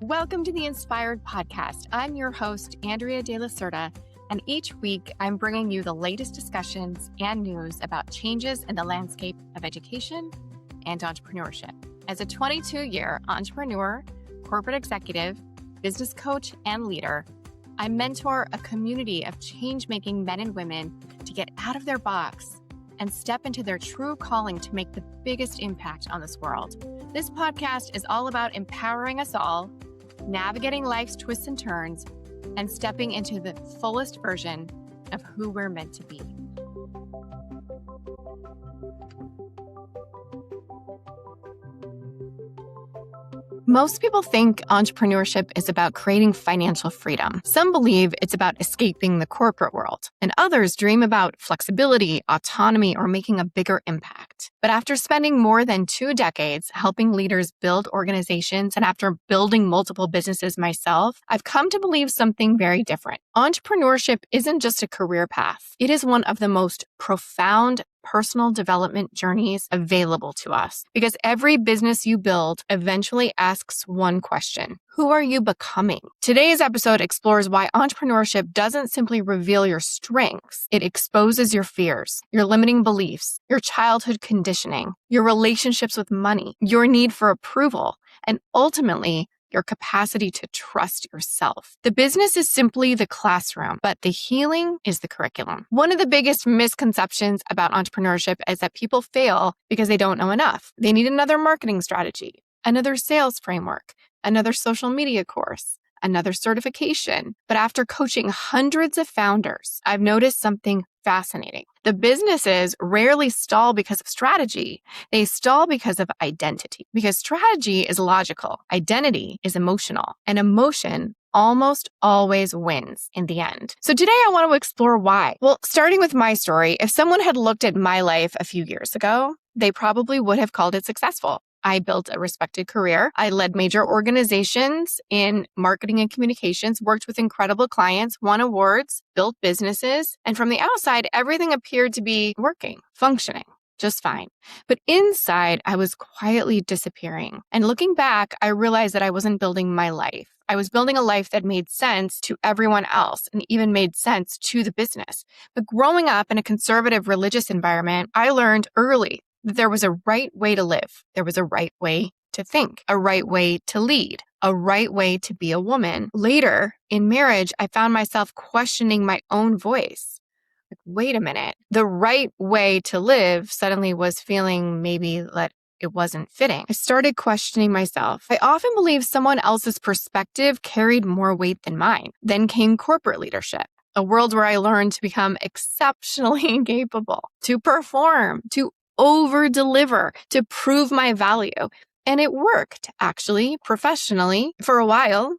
Welcome to the Inspired Podcast. I'm your host, Andrea De La Cerda, and each week I'm bringing you the latest discussions and news about changes in the landscape of education and entrepreneurship. As a 22-year entrepreneur, corporate executive, business coach, and leader, I mentor a community of change-making men and women to get out of their box and step into their true calling to make the biggest impact on this world. This podcast is all about empowering us all, navigating life's twists and turns, and stepping into the fullest version of who we're meant to be. Most people think entrepreneurship is about creating financial freedom. Some believe it's about escaping the corporate world, and others dream about flexibility, autonomy, or making a bigger impact. But after spending more than 2 decades helping leaders build organizations, and after building multiple businesses myself, I've come to believe something very different. Entrepreneurship isn't just a career path. It is one of the most profound personal development journeys available to us, because every business you build eventually asks one question: who are you becoming? Today's episode explores why entrepreneurship doesn't simply reveal your strengths. It exposes your fears, your limiting beliefs, your childhood conditioning, your relationships with money, your need for approval, and ultimately, your capacity to trust yourself. The business is simply the classroom, but the healing is the curriculum. One of the biggest misconceptions about entrepreneurship is that people fail because they don't know enough. They need another marketing strategy, another sales framework, another social media course, another certification. But after coaching hundreds of founders, I've noticed something fascinating. The businesses rarely stall because of strategy. They stall because of identity. Because strategy is logical, identity is emotional, and emotion almost always wins in the end. So today I want to explore why. Well, starting with my story, if someone had looked at my life a few years ago, they probably would have called it successful. I built a respected career. I led major organizations in marketing and communications, worked with incredible clients, won awards, built businesses. And from the outside, everything appeared to be working, functioning just fine. But inside, I was quietly disappearing. And looking back, I realized that I wasn't building my life. I was building a life that made sense to everyone else and even made sense to the business. But growing up in a conservative religious environment, I learned early that there was a right way to live. There was a right way to think, a right way to lead, a right way to be a woman. Later, in marriage, I found myself questioning my own voice. Like, wait a minute. The right way to live suddenly was feeling maybe that it wasn't fitting. I started questioning myself. I often believed someone else's perspective carried more weight than mine. Then came corporate leadership, a world where I learned to become exceptionally capable, to perform, to over-deliver, to prove my value. And it worked, actually, professionally, for a while.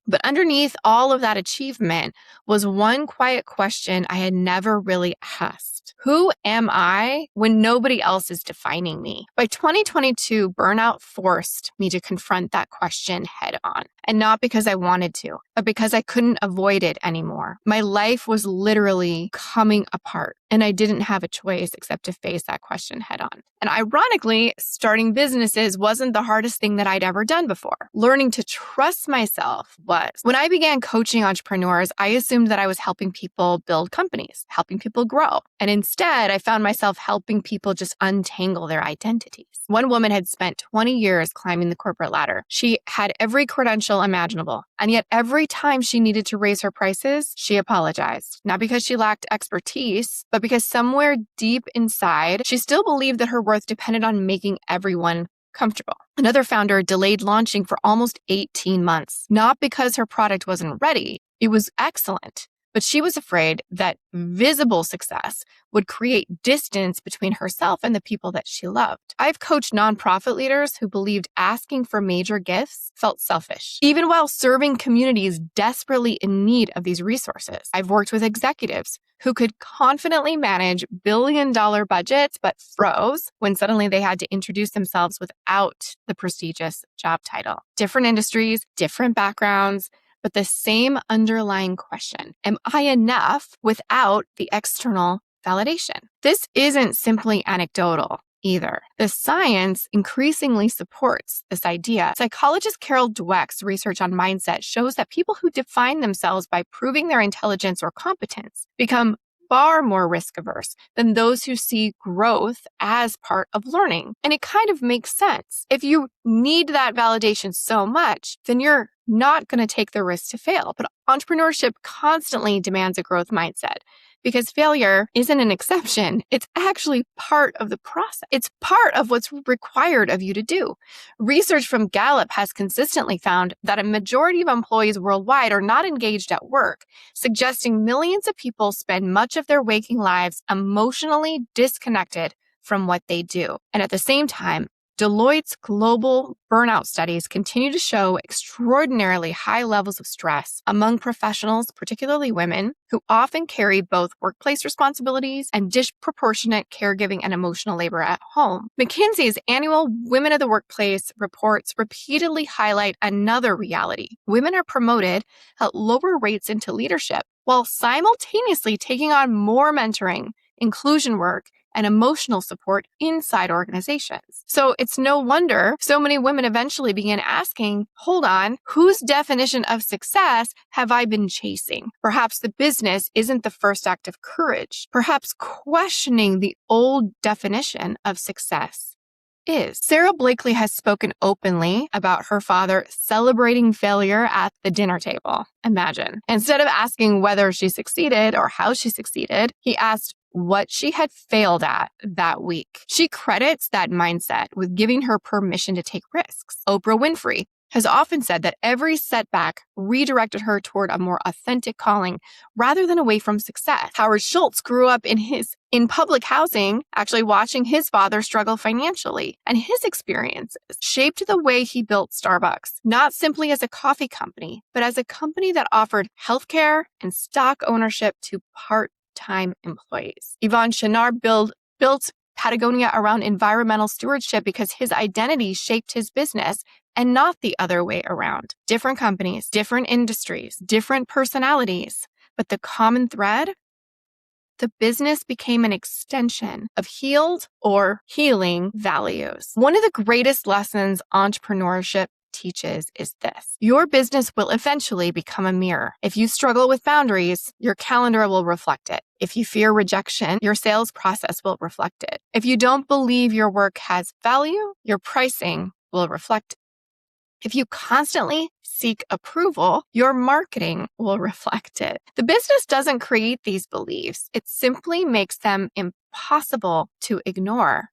But underneath all of that achievement was one quiet question I had never really asked. Who am I when nobody else is defining me? By 2022, burnout forced me to confront that question head on. And not because I wanted to, but because I couldn't avoid it anymore. My life was literally coming apart, and I didn't have a choice except to face that question head on. And ironically, starting businesses wasn't the hardest thing that I'd ever done before. Learning to trust myself was. When I began coaching entrepreneurs, I assumed that I was helping people build companies, helping people grow. And instead, I found myself helping people just untangle their identities. One woman had spent 20 years climbing the corporate ladder. She had every credential imaginable. And yet every time she needed to raise her prices, she apologized. Not because she lacked expertise, but because somewhere deep inside, she still believed that her worth depended on making everyone comfortable. Another founder delayed launching for almost 18 months, not because her product wasn't ready. It was excellent. But she was afraid that visible success would create distance between herself and the people that she loved. I've coached nonprofit leaders who believed asking for major gifts felt selfish, even while serving communities desperately in need of these resources. I've worked with executives who could confidently manage billion-dollar budgets, but froze when suddenly they had to introduce themselves without the prestigious job title. Different industries, different backgrounds, but the same underlying question: am I enough without the external validation? This isn't simply anecdotal. either. The science increasingly supports this idea. Psychologist Carol Dweck's research on mindset shows that people who define themselves by proving their intelligence or competence become far more risk averse than those who see growth as part of learning. And it kind of makes sense. If you need that validation so much, then you're not going to take the risk to fail. But entrepreneurship constantly demands a growth mindset because failure isn't an exception. It's actually part of the process. It's part of what's required of you to do. Research from Gallup has consistently found that a majority of employees worldwide are not engaged at work, suggesting millions of people spend much of their waking lives emotionally disconnected from what they do. And at the same time, Deloitte's global burnout studies continue to show extraordinarily high levels of stress among professionals, particularly women, who often carry both workplace responsibilities and disproportionate caregiving and emotional labor at home. McKinsey's annual Women of the Workplace reports repeatedly highlight another reality. Women are promoted at lower rates into leadership, while simultaneously taking on more mentoring, inclusion work, and emotional support inside organizations. So it's no wonder so many women eventually begin asking, hold on, whose definition of success have I been chasing? Perhaps the business isn't the first act of courage. Perhaps questioning the old definition of success is. Sarah Blakely has spoken openly about her father celebrating failure at the dinner table. Imagine. Instead of asking whether she succeeded or how she succeeded, he asked what she had failed at that week. She credits that mindset with giving her permission to take risks. Oprah Winfrey has often said that every setback redirected her toward a more authentic calling rather than away from success. Howard Schultz grew up in public housing, actually watching his father struggle financially, and his experiences shaped the way he built Starbucks, not simply as a coffee company, but as a company that offered healthcare and stock ownership to part-time employees. Yvon Chouinard built Patagonia around environmental stewardship because his identity shaped his business and not the other way around. Different companies, different industries, different personalities, but the common thread, the business became an extension of healed or healing values. One of the greatest lessons entrepreneurship teaches is this. Your business will eventually become a mirror. If you struggle with boundaries, your calendar will reflect it. If you fear rejection, your sales process will reflect it. If you don't believe your work has value, your pricing will reflect it. If you constantly seek approval, your marketing will reflect it. The business doesn't create these beliefs. It simply makes them impossible to ignore.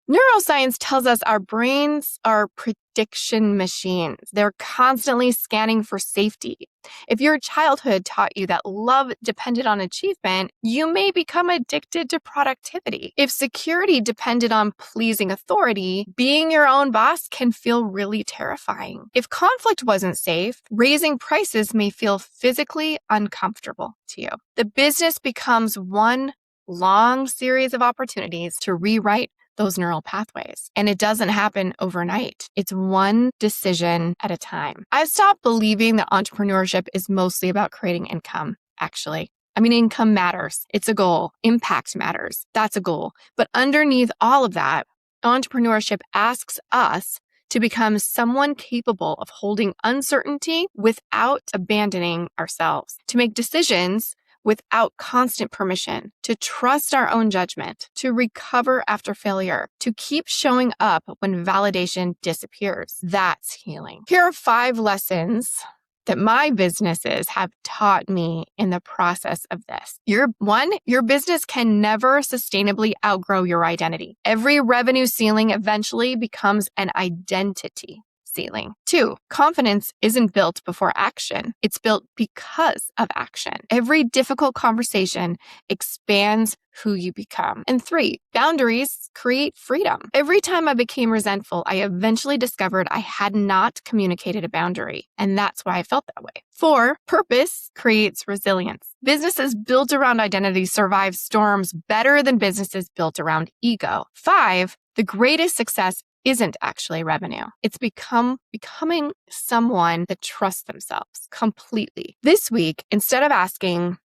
Neuroscience tells us our brains are prediction machines. They're constantly scanning for safety. If your childhood taught you that love depended on achievement, you may become addicted to productivity. If security depended on pleasing authority, being your own boss can feel really terrifying. If conflict wasn't safe, raising prices may feel physically uncomfortable to you. The business becomes one long series of opportunities to rewrite those neural pathways. And it doesn't happen overnight. It's one decision at a time. I've stopped believing that entrepreneurship is mostly about creating income, actually. I mean, income matters. It's a goal. Impact matters. That's a goal. But underneath all of that, entrepreneurship asks us to become someone capable of holding uncertainty without abandoning ourselves, to make decisions without constant permission, to trust our own judgment, to recover after failure, to keep showing up when validation disappears. That's healing. Here are 5 lessons that my businesses have taught me in the process of this. Your business can never sustainably outgrow your identity. Every revenue ceiling eventually becomes an identity ceiling. 2, confidence isn't built before action. It's built because of action. Every difficult conversation expands who you become. And 3, boundaries create freedom. Every time I became resentful, I eventually discovered I had not communicated a boundary. And that's why I felt that way. 4, purpose creates resilience. Businesses built around identity survive storms better than businesses built around ego. 5, the greatest success isn't actually revenue. It's becoming someone that trusts themselves completely. This week, instead of asking,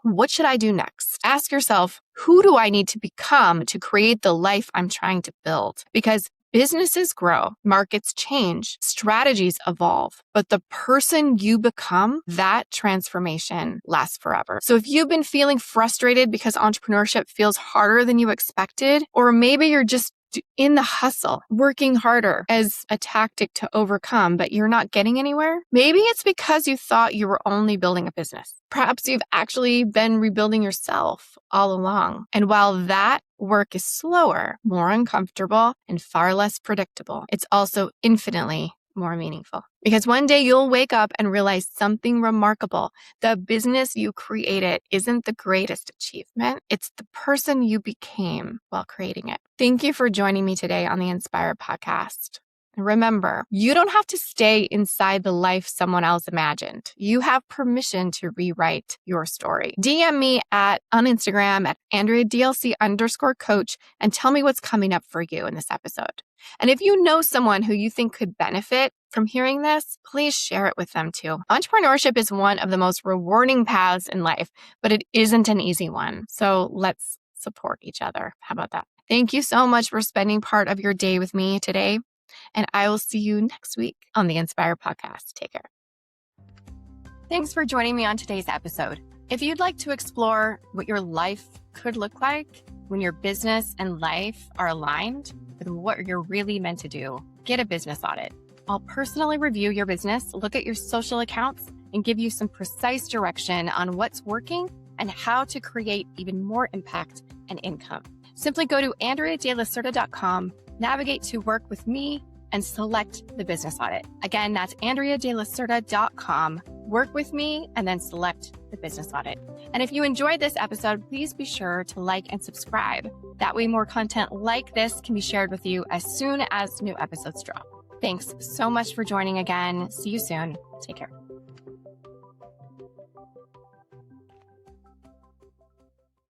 what should I do next? Ask yourself, who do I need to become to create the life I'm trying to build? Because businesses grow, markets change, strategies evolve, but the person you become, that transformation lasts forever. So if you've been feeling frustrated because entrepreneurship feels harder than you expected, or maybe you're just in the hustle, working harder as a tactic to overcome, but you're not getting anywhere, maybe it's because you thought you were only building a business. Perhaps you've actually been rebuilding yourself all along. And while that work is slower, more uncomfortable, and far less predictable, it's also infinitely more meaningful. Because one day you'll wake up and realize something remarkable. The business you created isn't the greatest achievement. It's the person you became while creating it. Thank you for joining me today on the Inspire podcast. And remember, you don't have to stay inside the life someone else imagined. You have permission to rewrite your story. DM me on Instagram at AndreaDLC_coach and tell me what's coming up for you in this episode. And if you know someone who you think could benefit from hearing this, please share it with them too. Entrepreneurship is one of the most rewarding paths in life, but it isn't an easy one. So let's support each other. How about that? Thank you so much for spending part of your day with me today. And I will see you next week on the Inspire podcast. Take care. Thanks for joining me on today's episode. If you'd like to explore what your life could look like when your business and life are aligned with what you're really meant to do, get a business audit. I'll personally review your business, look at your social accounts, and give you some precise direction on what's working and how to create even more impact and income. Simply go to AndreaDelacerda.com, navigate to work with me, and select the business audit. Again, that's AndreaDelacerda.com, work with me, and then select the business audit. And if you enjoyed this episode, please be sure to like and subscribe. That way more content like this can be shared with you as soon as new episodes drop. Thanks so much for joining again. See you soon. Take care.